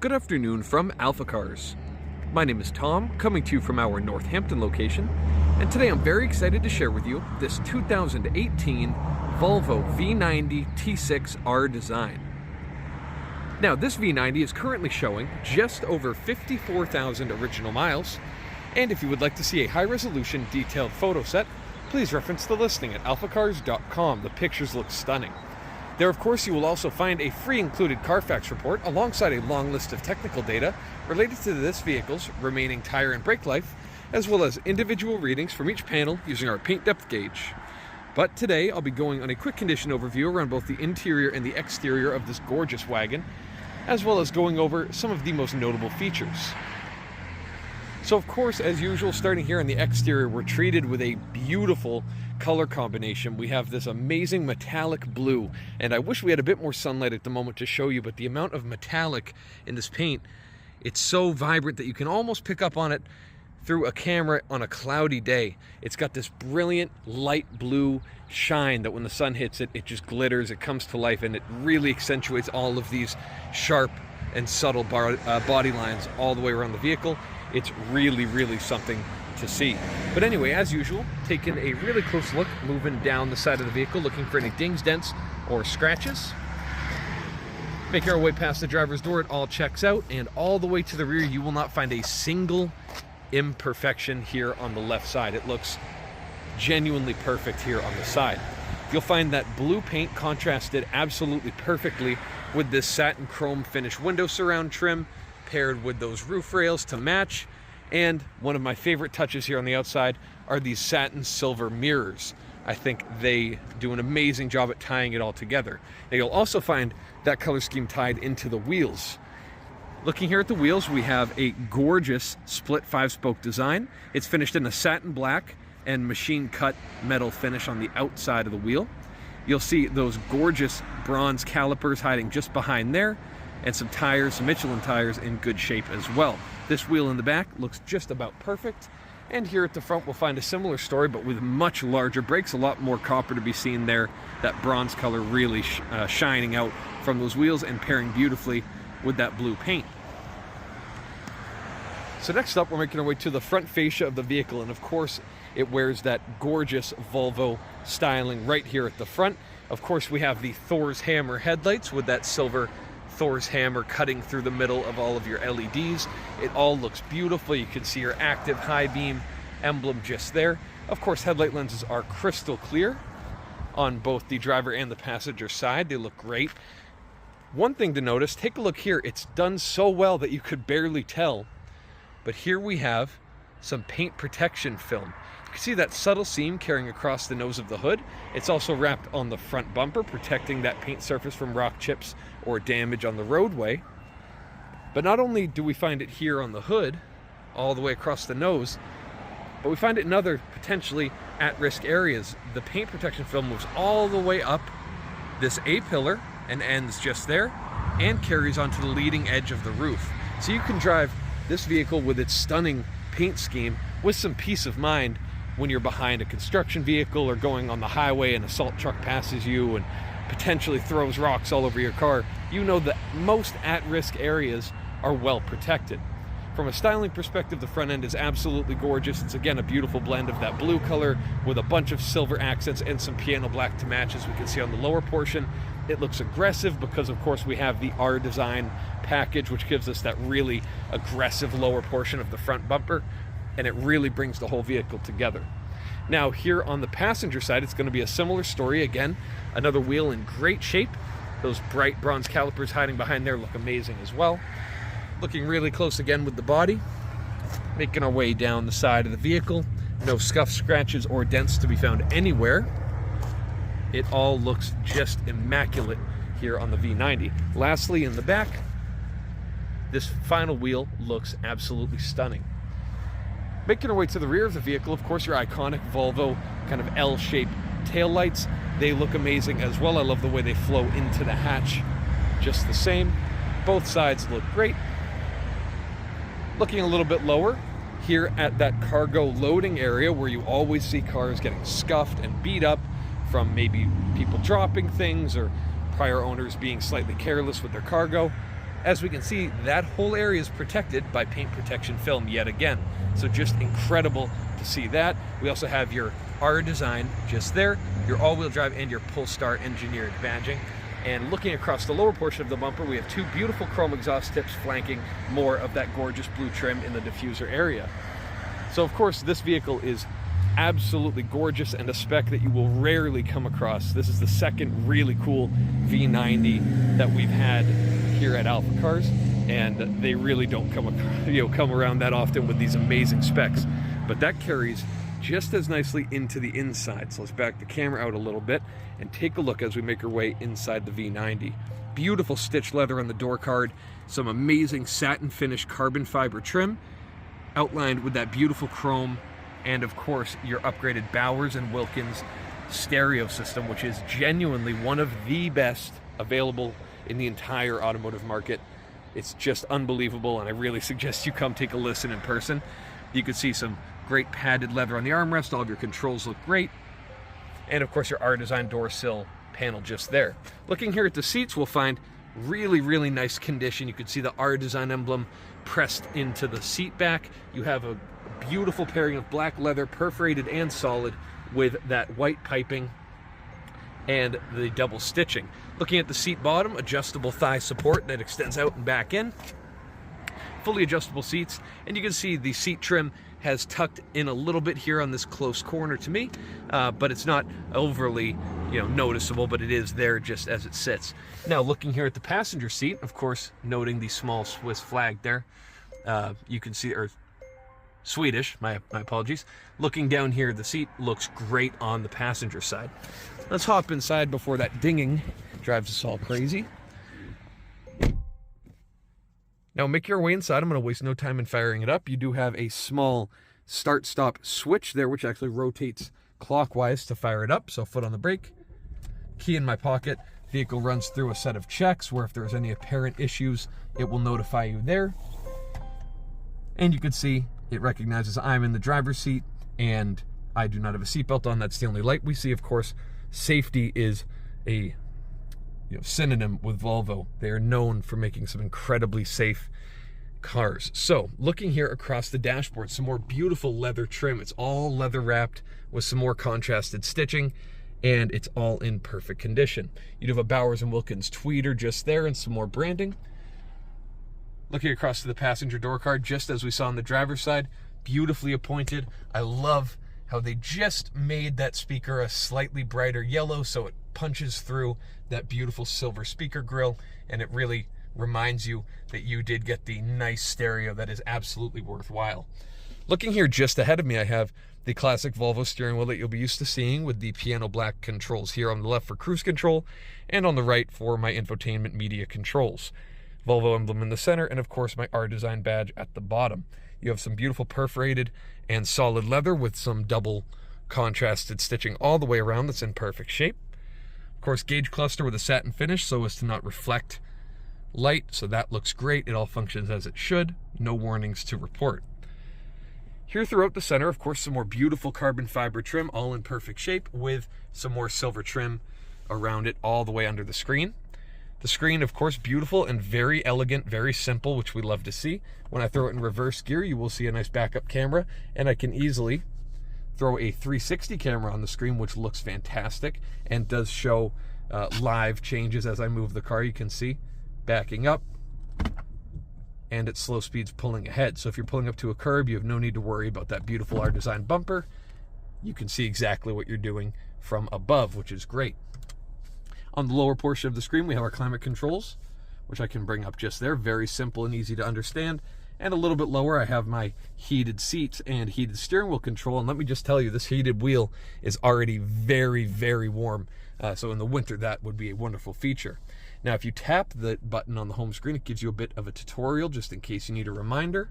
Good afternoon from AlphaCars. My name is Tom, coming to you from our Northampton location, and today I'm very excited to share with you this 2018 Volvo V90 T6 R-Design. Now, this V90 is currently showing just over 54,000 original miles, and if you would like to see a high-resolution detailed photo set, please reference the listing at alphacars.com. The pictures look stunning. There, of course, you will also find a free included Carfax report alongside a long list of technical data related to this vehicle's remaining tire and brake life, as well as individual readings from each panel using our paint depth gauge. But today, I'll be going on a quick condition overview around both the interior and the exterior of this gorgeous wagon, as well as going over some of the most notable features. So of course, as usual, starting here on the exterior, we're treated with a beautiful color combination. We have this amazing metallic blue, and I wish we had a bit more sunlight at the moment to show you, but the amount of metallic in this paint, it's so vibrant that you can almost pick up on it through a camera on a cloudy day. It's got this brilliant light blue shine that when the sun hits it, it just glitters, it comes to life, and it really accentuates all of these sharp and subtle body lines all the way around the vehicle. It's really something to see. But anyway, as usual, taking a really close look, moving down the side of the vehicle, looking for any dings, dents, or scratches. Making our way past the driver's door, it all checks out, and all the way to the rear, you will not find a single imperfection here on the left side. It looks genuinely perfect here on the side. You'll find that blue paint contrasted absolutely perfectly with this satin chrome finish window surround trim, paired with those roof rails to match. And one of my favorite touches here on the outside are these satin silver mirrors. I think they do an amazing job at tying it all together. Now, you'll also find that color scheme tied into the wheels. Looking here at the wheels, we have a gorgeous split 5-spoke design. It's finished in a satin black and machine cut metal finish on the outside of the wheel. You'll see those gorgeous bronze calipers hiding just behind there, and some tires, some Michelin tires in good shape as well. This wheel in the back looks just about perfect. And here at the front, we'll find a similar story, but with much larger brakes, a lot more copper to be seen there. That bronze color really shining out from those wheels and pairing beautifully with that blue paint. So next up, we're making our way to the front fascia of the vehicle, and of course, it wears that gorgeous Volvo styling right here at the front. Of course, we have the Thor's Hammer headlights with that silver Thor's Hammer cutting through the middle of all of your LEDs. It all looks beautiful. You can see your active high beam emblem just there. Of course, headlight lenses are crystal clear on both the driver and the passenger side. They look great. One thing to notice, take a look here. It's done so well that you could barely tell. But here we have some paint protection film. You can see that subtle seam carrying across the nose of the hood. It's also wrapped on the front bumper, protecting that paint surface from rock chips or damage on the roadway. But not only do we find it here on the hood, all the way across the nose, but we find it in other potentially at-risk areas. The paint protection film moves all the way up this A-pillar and ends just there, and carries onto the leading edge of the roof. So you can drive this vehicle with its stunning paint scheme with some peace of mind when you're behind a construction vehicle or going on the highway and a salt truck passes you and potentially throws rocks all over your car. You know that most at-risk areas are well protected. From a styling perspective, the front end is absolutely gorgeous. It's again a beautiful blend of that blue color with a bunch of silver accents and some piano black to match, as we can see on the lower portion. It looks aggressive because, of course, we have the R-Design package, which gives us that really aggressive lower portion of the front bumper, and it really brings the whole vehicle together. Now, here on the passenger side, it's going to be a similar story. Again, another wheel in great shape. Those bright bronze calipers hiding behind there look amazing as well. Looking really close again with the body. Making our way down the side of the vehicle. No scuffs, scratches, or dents to be found anywhere. It all looks just immaculate here on the V90. Lastly, in the back, this final wheel looks absolutely stunning. Making our way to the rear of the vehicle, of course, your iconic Volvo kind of L-shaped taillights. They look amazing as well. I love the way they flow into the hatch just the same. Both sides look great. Looking a little bit lower, here at that cargo loading area where you always see cars getting scuffed and beat up from maybe people dropping things or prior owners being slightly careless with their cargo. As we can see, that whole area is protected by paint protection film yet again. So just incredible to see that. We also have your R-Design just there, your all-wheel drive and your Polestar engineered badging. And looking across the lower portion of the bumper, we have two beautiful chrome exhaust tips flanking more of that gorgeous blue trim in the diffuser area. So of course, this vehicle is absolutely gorgeous and a spec that you will rarely come across. This is the second really cool V90 that we've had here at AlphaCars, and they really don't come around that often with these amazing specs. But that carries just as nicely into the inside. So let's back the camera out a little bit and take a look as we make our way inside the V90. Beautiful stitched leather on the door card, some amazing satin finish carbon fiber trim, outlined with that beautiful chrome, and of course your upgraded Bowers and Wilkins stereo system, which is genuinely one of the best available in the entire automotive market. It's just unbelievable, and I really suggest you come take a listen in person. You can see some great padded leather on the armrest. All of your controls look great. And of course your R-Design door sill panel just there. Looking here at the seats, we'll find really, really nice condition. You can see the R-Design emblem pressed into the seat back. You have a beautiful pairing of black leather, perforated and solid, with that white piping and the double stitching. Looking at the seat bottom, adjustable thigh support that extends out and back in. Fully adjustable seats, and you can see the seat trim has tucked in a little bit here on this close corner to me, but it's not overly noticeable, but it is there just as it sits. Now looking here at the passenger seat, of course noting the small Swiss flag there, you can see, or Swedish, my apologies. Looking down here, the seat looks great on the passenger side. Let's hop inside before that dinging drives us all crazy. Now make your way inside. I'm going to waste no time in firing it up. You do have a small start-stop switch there, which actually rotates clockwise to fire it up. So foot on the brake, key in my pocket. Vehicle runs through a set of checks where if there's any apparent issues, it will notify you there. And you can see it recognizes I'm in the driver's seat and I do not have a seatbelt on. That's the only light we see. Of course, safety is a synonym with Volvo. They are known for making some incredibly safe cars. So looking here across the dashboard, some more beautiful leather trim. It's all leather wrapped with some more contrasted stitching, and it's all in perfect condition. You do have a Bowers and Wilkins tweeter just there and some more branding. Looking across to the passenger door card, just as we saw on the driver's side, beautifully appointed. I love how they just made that speaker a slightly brighter yellow so it punches through that beautiful silver speaker grille, and it really reminds you that you did get the nice stereo that is absolutely worthwhile. Looking here just ahead of me, I have the classic Volvo steering wheel that you'll be used to seeing with the piano black controls here on the left for cruise control and on the right for my infotainment media controls. Volvo emblem in the center, and of course my R-Design badge at the bottom. You have some beautiful perforated and solid leather with some double contrasted stitching all the way around that's in perfect shape. Of course, gauge cluster with a satin finish so as to not reflect light, so that looks great. It all functions as it should. No warnings to report. Here throughout the center, of course, some more beautiful carbon fiber trim, all in perfect shape, with some more silver trim around it all the way under the screen. The screen, of course, beautiful and very elegant, very simple, which we love to see. When I throw it in reverse gear, you will see a nice backup camera, and I can easily throw a 360 camera on the screen, which looks fantastic and does show live changes as I move the car. You can see backing up and at slow speeds pulling ahead. So if you're pulling up to a curb, you have no need to worry about that beautiful R-Design bumper. You can see exactly what you're doing from above, which is great. On the lower portion of the screen, we have our climate controls, which I can bring up just there. Very simple and easy to understand. And a little bit lower, I have my heated seats and heated steering wheel control. And let me just tell you, this heated wheel is already very, very warm. So in the winter, that would be a wonderful feature. Now, if you tap the button on the home screen, it gives you a bit of a tutorial just in case you need a reminder.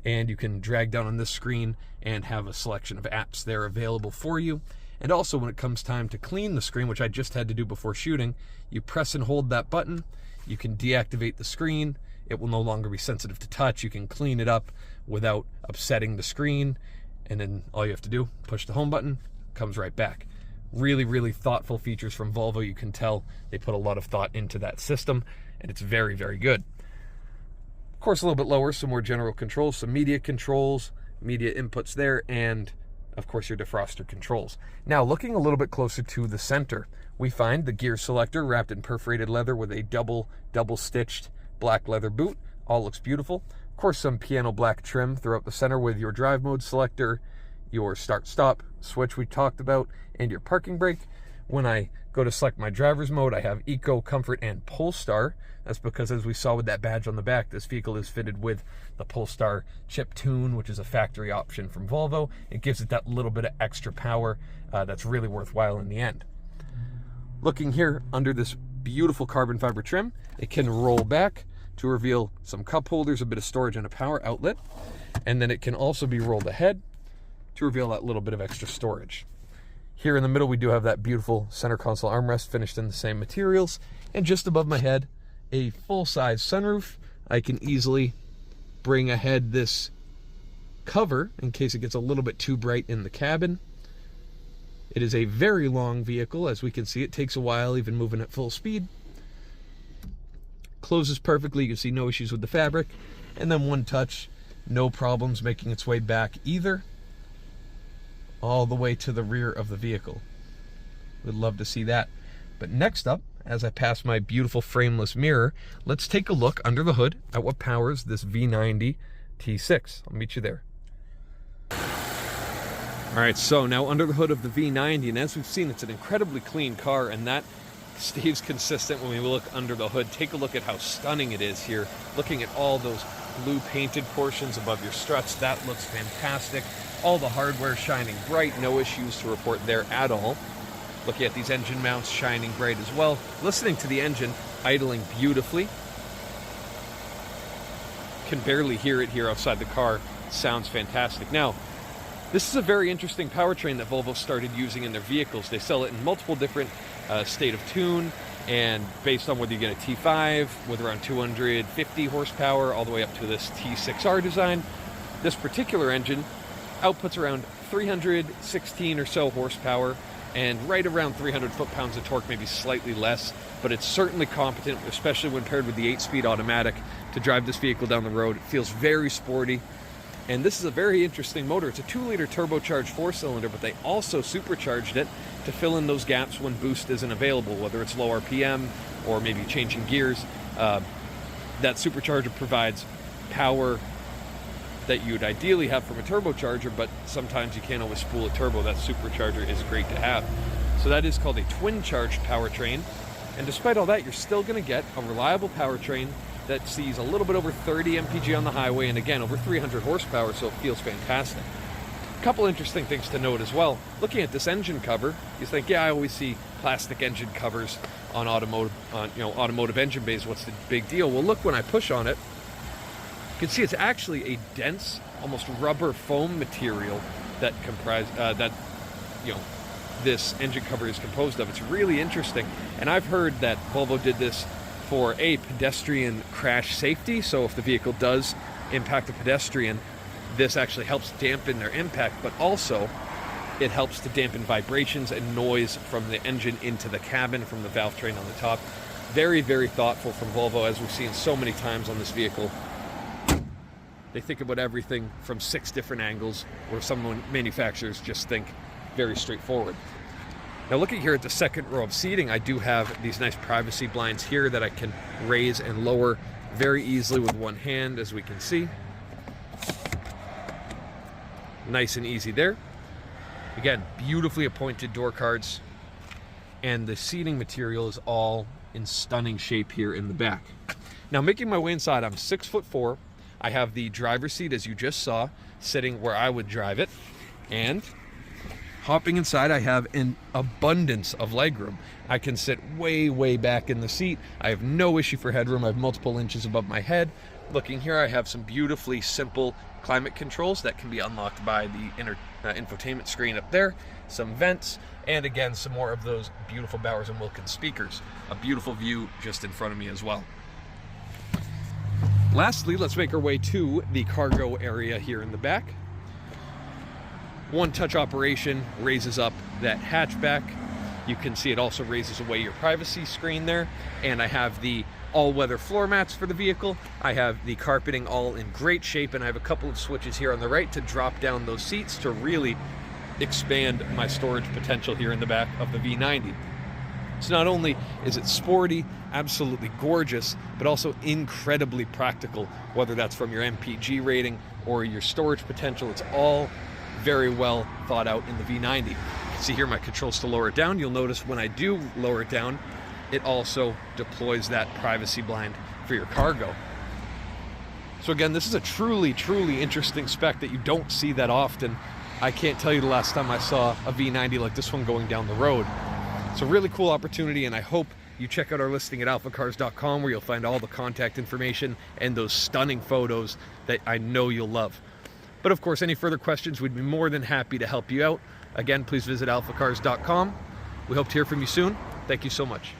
And you can drag down on this screen and have a selection of apps there available for you. And also, when it comes time to clean the screen, which I just had to do before shooting, you press and hold that button. You can deactivate the screen. It will no longer be sensitive to touch. You can clean it up without upsetting the screen. And then all you have to do, push the home button, comes right back. Really, really thoughtful features from Volvo. You can tell they put a lot of thought into that system, and it's very, very good. course, a little bit lower, some more general controls, some media controls, media inputs there, and of course your defroster controls. Now, looking a little bit closer to the center, we find the gear selector wrapped in perforated leather with a double stitched black leather boot. All looks beautiful. Of course, some piano black trim throughout the center with your drive mode selector, your start stop switch we talked about, and your parking brake. When I go to select my driver's mode, I have Eco, Comfort, and Polestar. That's because, as we saw with that badge on the back, this vehicle is fitted with the Polestar chip tune, which is a factory option from Volvo. It gives it that little bit of extra power that's really worthwhile in the end. Looking here under this beautiful carbon fiber trim, it can roll back to reveal some cup holders, a bit of storage, and a power outlet. And then it can also be rolled ahead to reveal that little bit of extra storage. Here in the middle, we do have that beautiful center console armrest finished in the same materials. And just above my head, a full-size sunroof. I can easily bring ahead this cover in case it gets a little bit too bright in the cabin. It is a very long vehicle. As we can see, it takes a while even moving at full speed. Closes perfectly. You can see no issues with the fabric. And then one touch, no problems making its way back either, all the way to the rear of the vehicle. Would love to see that. But next up, as I pass my beautiful frameless mirror, let's take a look under the hood at what powers this V90 T6. I'll meet you there. All right, so now under the hood of the V90, and as we've seen, it's an incredibly clean car, and that stays consistent when we look under the hood. Take a look at how stunning it is here. Looking at all those blue painted portions above your struts, that looks fantastic. All the hardware shining bright, no issues to report there at all. Looking at these engine mounts shining bright as well. Listening to the engine idling beautifully. Can barely hear it here outside the car. Sounds fantastic. Now, this is a very interesting powertrain that Volvo started using in their vehicles. They sell it in multiple different state of tune, and based on whether you get a T5 with around 250 horsepower all the way up to this T6 R-Design. This particular engine outputs around 316 or so horsepower and right around 300 foot-pounds of torque, maybe slightly less, but it's certainly competent, especially when paired with the 8-speed automatic to drive this vehicle down the road. It feels very sporty. And this is a very interesting motor. It's a 2-liter turbocharged 4-cylinder, but they also supercharged it to fill in those gaps when boost isn't available, whether it's low RPM or maybe changing gears. That supercharger provides power that you'd ideally have from a turbocharger, but sometimes you can't always spool a turbo. That supercharger is great to have. So that is called a twin-charged powertrain. And despite all that, you're still going to get a reliable powertrain that sees a little bit over 30 mpg on the highway, and again, over 300 horsepower, so it feels fantastic. A couple interesting things to note as well. Looking at this engine cover, you think, yeah, I always see plastic engine covers on automotive engine bays. What's the big deal? Well, look, when I push on it, you can see it's actually a dense, almost rubber foam material that this engine cover is composed of. It's really interesting, and I've heard that Volvo did this for a pedestrian crash safety. So if the vehicle does impact a pedestrian, this actually helps dampen their impact, but also it helps to dampen vibrations and noise from the engine into the cabin from the valve train on the top. Very, very thoughtful from Volvo, as we've seen so many times on this vehicle. They think about everything from 6 different angles, where some manufacturers just think very straightforward. Now, looking here at the second row of seating, I do have these nice privacy blinds here that I can raise and lower very easily with one hand, as we can see. Nice and easy there. Again, beautifully appointed door cards, and the seating material is all in stunning shape here in the back. Now, making my way inside, I'm 6'4". I have the driver's seat, as you just saw, sitting where I would drive it, and hopping inside, I have an abundance of legroom. I can sit way, way back in the seat. I have no issue for headroom. I have multiple inches above my head. Looking here, I have some beautifully simple climate controls that can be unlocked by the infotainment screen up there, some vents, and again, some more of those beautiful Bowers & Wilkins speakers. A beautiful view just in front of me as well. Lastly, let's make our way to the cargo area here in the back. One-touch operation raises up that hatchback. You can see it also raises away your privacy screen there. And I have the all-weather floor mats for the vehicle. I have the carpeting all in great shape, and I have a couple of switches here on the right to drop down those seats to really expand my storage potential here in the back of the V90. So not only is it sporty, absolutely gorgeous, but also incredibly practical, whether that's from your MPG rating or your storage potential. It's all very well thought out in the V90. You can see here my controls to lower it down. You'll notice when I do lower it down, it also deploys that privacy blind for your cargo. So again, this is a truly, truly interesting spec that you don't see that often. I can't tell you the last time I saw a V90 like this one going down the road. It's a really cool opportunity, and I hope you check out our listing at alphacars.com, where you'll find all the contact information and those stunning photos that I know you'll love. But of course, any further questions, we'd be more than happy to help you out. Again, please visit alphacars.com. We hope to hear from you soon. Thank you so much.